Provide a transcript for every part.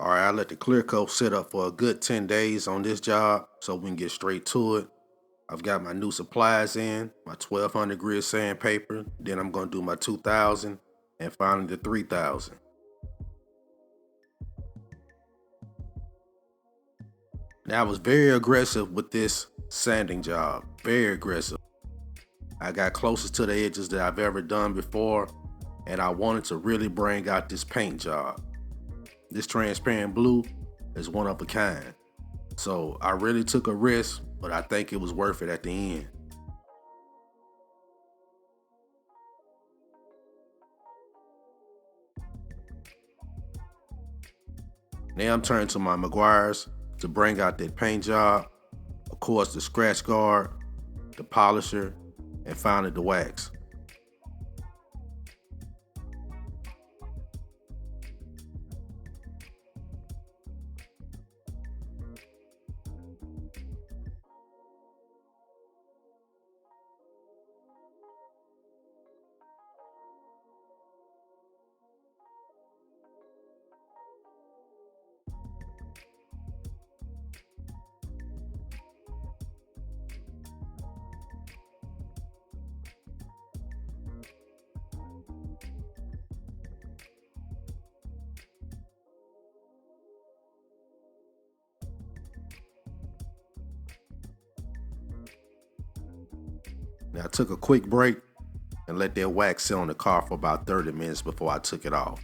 All right, I let the clear coat sit up for a good 10 days on this job so we can get straight to it. I've got my new supplies in, my 1200 grit sandpaper, then I'm gonna do my 2000 and finally the 3000. Now I was very aggressive with this sanding job, very aggressive. I got closest to the edges that I've ever done before, and I wanted to really bring out this paint job. This transparent blue is one of a kind. So I really took a risk, but I think it was worth it at the end. Now I'm turning to my Meguiar's to bring out that paint job. Of course, the scratch guard, the polisher, and finally the wax. Now I took a quick break and let that wax sit on the car for about 30 minutes before I took it off.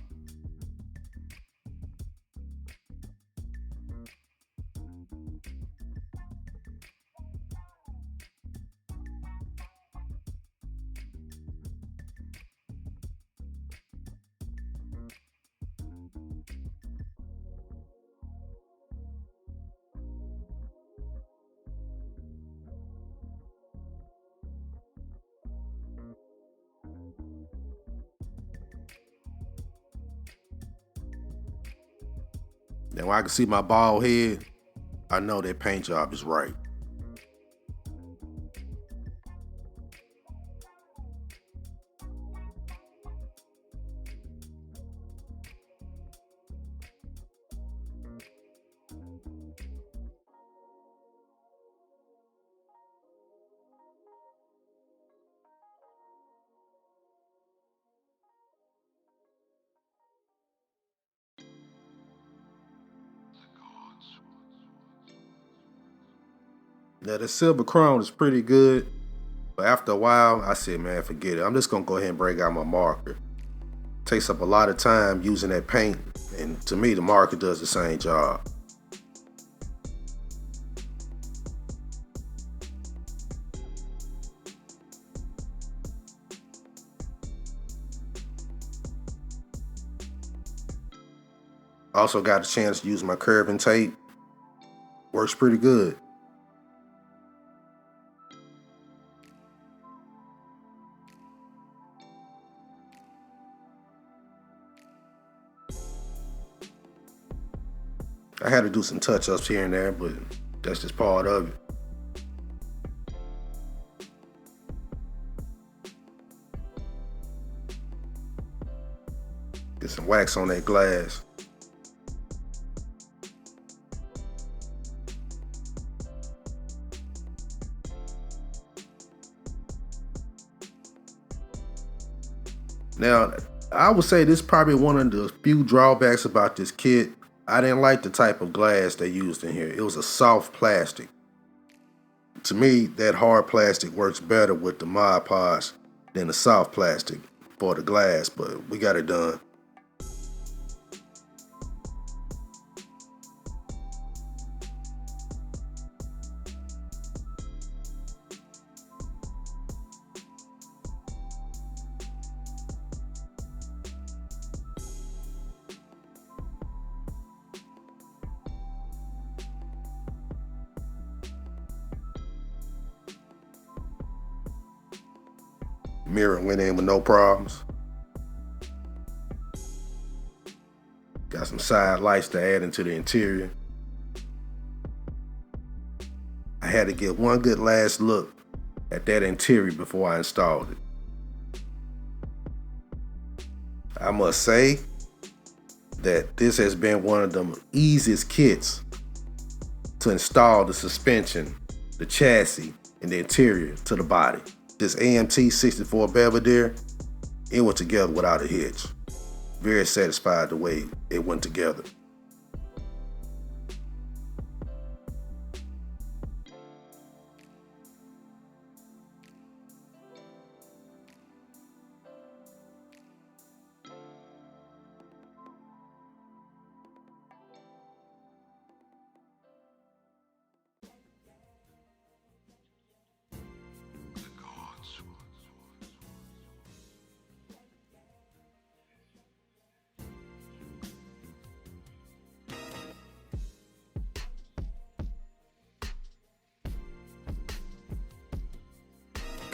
Now when I can see my bald head, I know that paint job is right. Now the silver chrome is pretty good, but after a while, I said, man, forget it. I'm just gonna go ahead and break out my marker. Takes up a lot of time using that paint, and to me, the marker does the same job. Also got a chance to use my curving tape. Works pretty good. I had to do some touch-ups here and there, but that's just part of it. Get some wax on that glass. Now, I would say this is probably one of the few drawbacks about this kit. I didn't like the type of glass they used in here. It was a soft plastic. To me, that hard plastic works better with the Mod Podge than the soft plastic for the glass, but we got it done. Mirror went in with no problems. Got some side lights to add into the interior. I had to get one good last look at that interior before I installed it. I must say that this has been one of the easiest kits to install the suspension, the chassis, and the interior to the body. This AMT 64 Belvedere, it went together without a hitch. Very satisfied the way it went together.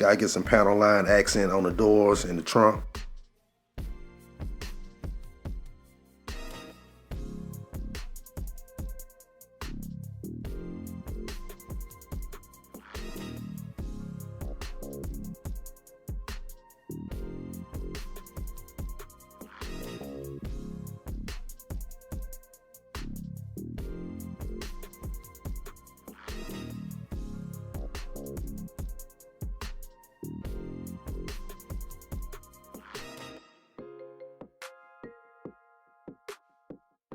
Gotta get some panel line accent on the doors and the trunk.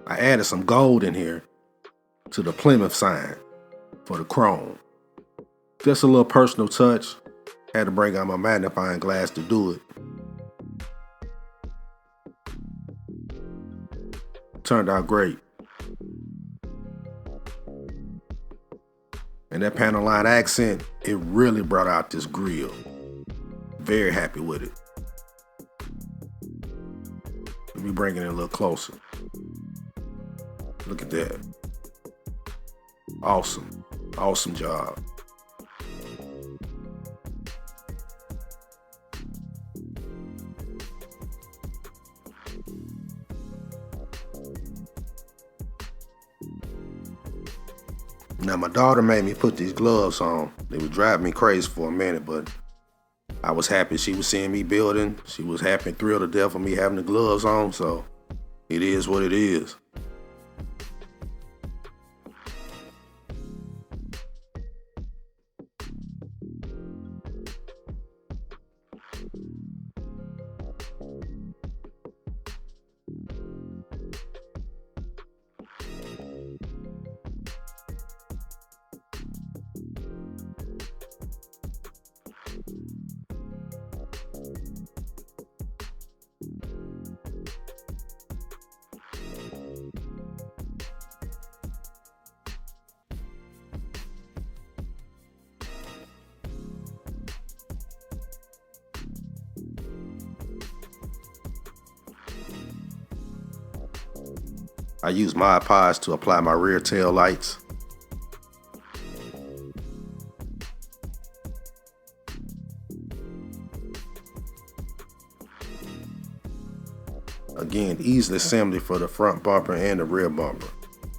I added some gold in here to the Plymouth sign for the chrome. Just a little personal touch. Had to bring out my magnifying glass to do it. Turned out great. And that panel line accent, it really brought out this grill. Very happy with it. Let me bring it in a little closer. Look at that. Awesome. Awesome job. Now my daughter made me put these gloves on. They would drive me crazy for a minute, but I was happy she was seeing me building. She was happy and thrilled to death for me having the gloves on, so it is what it is. I use Mod Podge to apply my rear tail lights. Again, easy assembly for the front bumper and the rear bumper.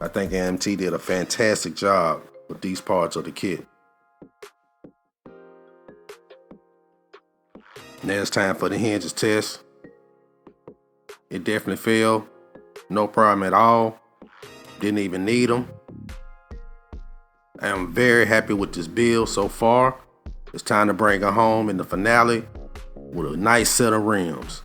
I think AMT did a fantastic job with these parts of the kit. Now it's time for the hinges test. It definitely failed. No problem at all. Didn't even need them. I am very happy with this build so far. It's time to bring her home in the finale with a nice set of rims.